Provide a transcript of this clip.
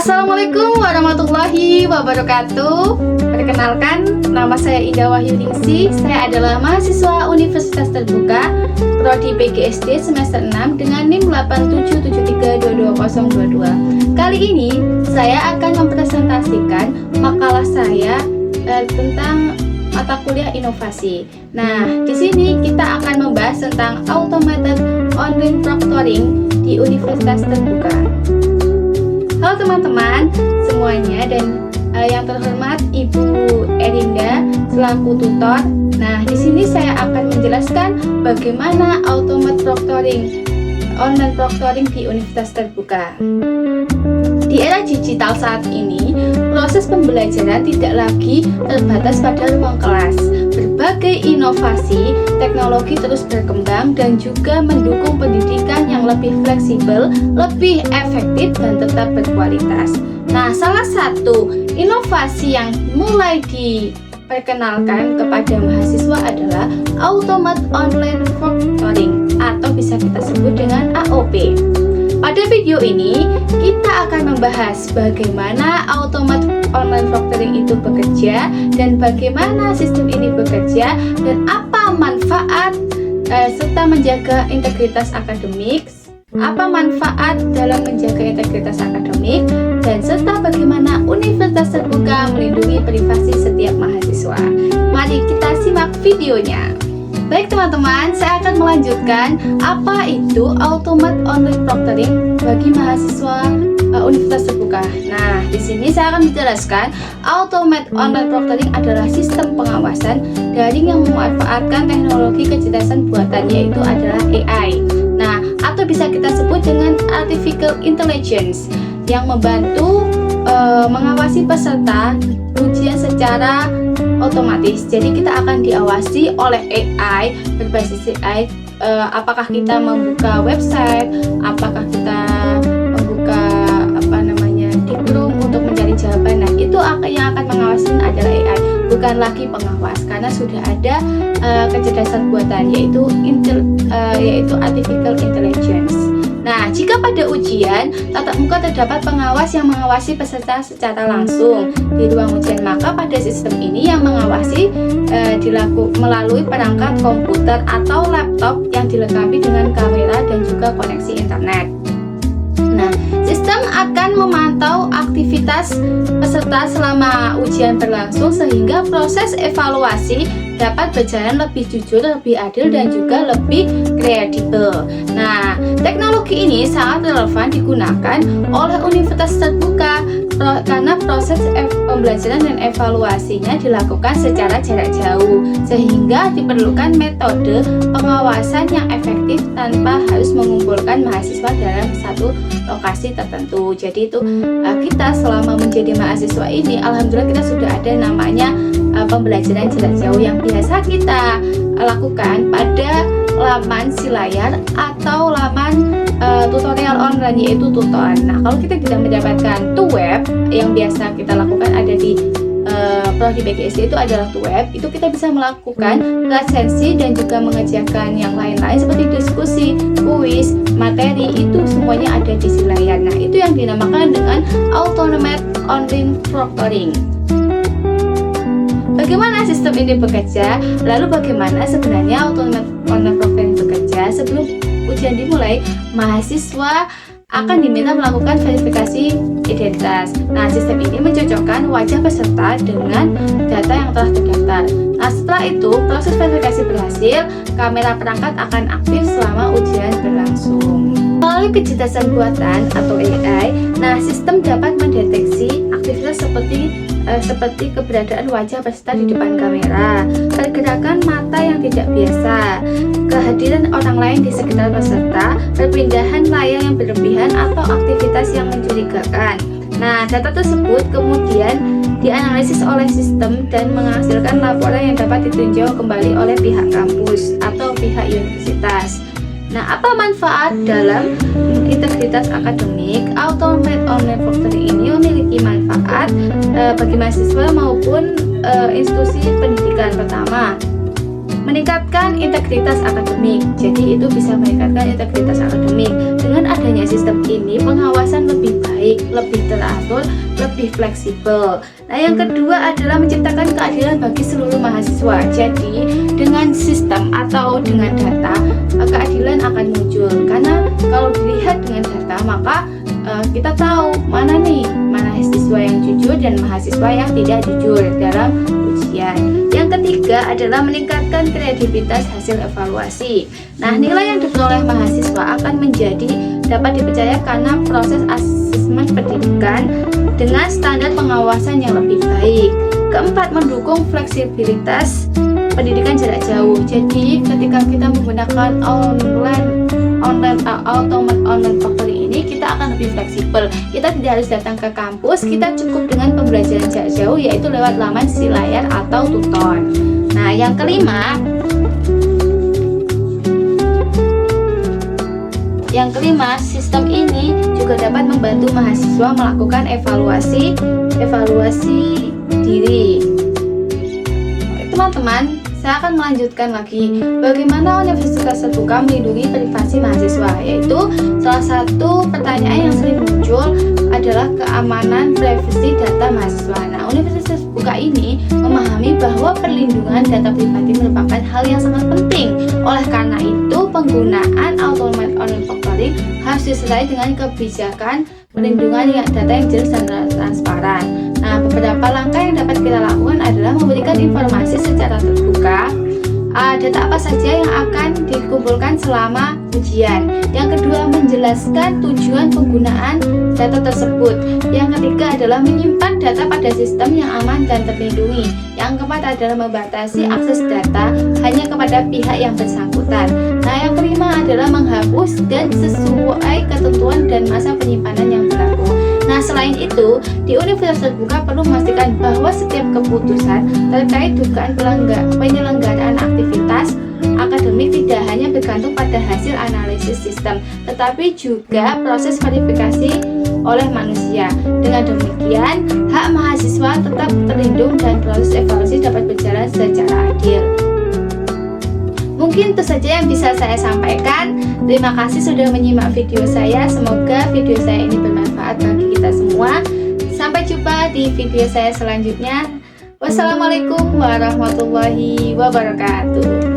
Assalamualaikum warahmatullahi wabarakatuh. Perkenalkan, nama saya Ida Wahyuningsih. Saya adalah mahasiswa Universitas Terbuka Prodi PGSD semester 6 dengan NIM 8773222022. Kali ini saya akan mempresentasikan makalah saya tentang mata kuliah inovasi. Nah, di sini kita akan membahas tentang automated online proctoring di Universitas Terbuka. Halo teman-teman semuanya dan yang terhormat Ibu Erinda selaku tutor. Nah, di sini saya akan menjelaskan bagaimana automated proctoring, online proctoring di Universitas Terbuka. Di era digital saat ini, proses pembelajaran tidak lagi terbatas pada ruang kelas. Berbagai inovasi teknologi terus berkembang dan juga mendukung pendidikan yang lebih fleksibel, lebih efektif, dan tetap berkualitas. Nah, salah satu inovasi yang mulai diperkenalkan kepada mahasiswa adalah Automated Online Proctoring atau bisa kita sebut dengan AOP. Pada video ini, kita akan membahas bagaimana automated online proctoring itu bekerja dan bagaimana sistem ini bekerja dan apa manfaat serta menjaga integritas akademik, apa manfaat dalam menjaga integritas akademik, dan serta bagaimana Universitas Terbuka melindungi privasi setiap mahasiswa. Mari kita simak videonya. Baik teman-teman, saya akan melanjutkan apa itu automated online proctoring bagi mahasiswa Universitas Terbuka. Nah, di sini saya akan menjelaskan automated online proctoring adalah sistem pengawasan daring yang memanfaatkan teknologi kecerdasan buatan, yaitu adalah AI. Nah, atau bisa kita sebut dengan artificial intelligence yang membantu mengawasi peserta ujian secara otomatis. Jadi kita akan diawasi oleh AI, berbasis AI. Apakah kita membuka website, apakah kita membuka deep room untuk mencari jawaban. Nah, itu yang akan mengawasi adalah AI, bukan lagi pengawas, karena sudah ada kecerdasan buatan, yaitu artificial intelligence. Nah, jika pada ujian tatap muka terdapat pengawas yang mengawasi peserta secara langsung di ruang ujian, maka pada sistem ini yang mengawasi melalui perangkat komputer atau laptop yang dilengkapi dengan kamera dan juga koneksi internet. Nah, sistem akan memantau aktivitas peserta selama ujian berlangsung sehingga proses evaluasi dapat berjalan lebih jujur, lebih adil, dan juga lebih kredibel. Nah, teknologi ini sangat relevan digunakan oleh Universitas Terbuka karena proses pembelajaran dan evaluasinya dilakukan secara jarak jauh, sehingga diperlukan metode pengawasan yang efektif tanpa harus mengumpulkan mahasiswa dalam satu lokasi tertentu. Jadi itu kita selama menjadi mahasiswa ini, alhamdulillah kita sudah ada namanya pembelajaran jarak jauh yang biasa kita lakukan pada laman Silayar atau laman tutorial online, yaitu Tuton. Nah, kalau kita tidak mendapatkan web yang biasa kita lakukan ada di Prodi PGSD itu adalah web, itu kita bisa melakukan resensi dan juga mengerjakan yang lain-lain seperti diskusi, kuis, materi, itu semuanya ada di Silayar. Nah, itu yang dinamakan dengan automated online proctoring. Bagaimana sistem ini bekerja? Lalu bagaimana sebenarnya automated online proctoring bekerja? Sebelum ujian dimulai, mahasiswa akan diminta melakukan verifikasi identitas. Nah, sistem ini mencocokkan wajah peserta dengan data yang telah terdaftar. Nah, setelah itu proses verifikasi berhasil, kamera perangkat akan aktif selama ujian berlangsung. Melalui kecerdasan buatan atau AI, nah sistem dapat mendeteksi aktivitas seperti keberadaan wajah peserta di depan kamera, pergerakan mata yang tidak biasa, kehadiran orang lain di sekitar peserta, perpindahan layar yang berlebihan atau aktivitas yang mencurigakan. Nah, data tersebut kemudian dianalisis oleh sistem dan menghasilkan laporan yang dapat ditinjau kembali oleh pihak kampus atau pihak universitas. Nah, apa manfaat dalam integritas akademik? Automated online proctoring ini memiliki manfaat bagi mahasiswa maupun institusi pendidikan. Pertama, meningkatkan integritas akademik. Jadi itu bisa meningkatkan integritas akademik. Dengan adanya sistem ini, pengawasan lebih baik, lebih teratur, lebih fleksibel. Nah, yang kedua adalah menciptakan keadilan bagi seluruh mahasiswa. Jadi dengan sistem atau dengan data, keadilan akan muncul. Karena kalau dilihat dengan data, maka kita tahu mana mahasiswa yang jujur dan mahasiswa yang tidak jujur dalam ujian. Yang ketiga adalah meningkatkan kredibilitas hasil evaluasi. Nah, nilai yang diperoleh mahasiswa akan dapat dipercaya karena proses asesmen pendidikan dengan standar pengawasan yang lebih baik. Keempat, mendukung fleksibilitas pendidikan jarak jauh. Jadi ketika kita menggunakan online factory ini, kita akan lebih fleksibel. Kita tidak harus datang ke kampus, kita cukup dengan pembelajaran jarak jauh, yaitu lewat laman si layar atau tutor. Nah, yang kelima, sistem ini juga dapat membantu mahasiswa melakukan evaluasi diri. Teman-teman, saya akan melanjutkan lagi bagaimana universitas terbuka melindungi privasi mahasiswa, yaitu salah satu pertanyaan yang sering muncul adalah keamanan privasi data mahasiswa. Nah, universitas terbuka ini memahami bahwa perlindungan data pribadi merupakan hal yang sangat penting. Oleh karena itu, penggunaan automated online factoring harus disertai dengan kebijakan perlindungan data yang jelas dan transparan. Nah, beberapa langkah yang dapat kita lakukan adalah memberikan informasi secara terbuka, data apa saja yang akan dikumpulkan selama ujian. Yang kedua, menjelaskan tujuan penggunaan data tersebut. Yang ketiga adalah menyimpan data pada sistem yang aman dan terlindungi. Yang keempat adalah membatasi akses data hanya kepada pihak yang bersangkutan. Nah, yang kelima adalah menghapus dan sesuai ketentuan dan masa penyimpanan yang berlaku. Nah, selain itu, di universitas terbuka perlu memastikan bahwa setiap keputusan terkait dugaan penyelenggaraan aktivitas akademik tidak hanya bergantung pada hasil analisis sistem, tetapi juga proses verifikasi oleh manusia. Dengan demikian, hak mahasiswa tetap terlindung dan proses evaluasi dapat berjalan secara adil. Mungkin itu saja yang bisa saya sampaikan. Terima kasih sudah menyimak video saya. Semoga video saya ini bermanfaat bagi kita semua. Sampai jumpa di video saya selanjutnya. Wassalamualaikum warahmatullahi wabarakatuh.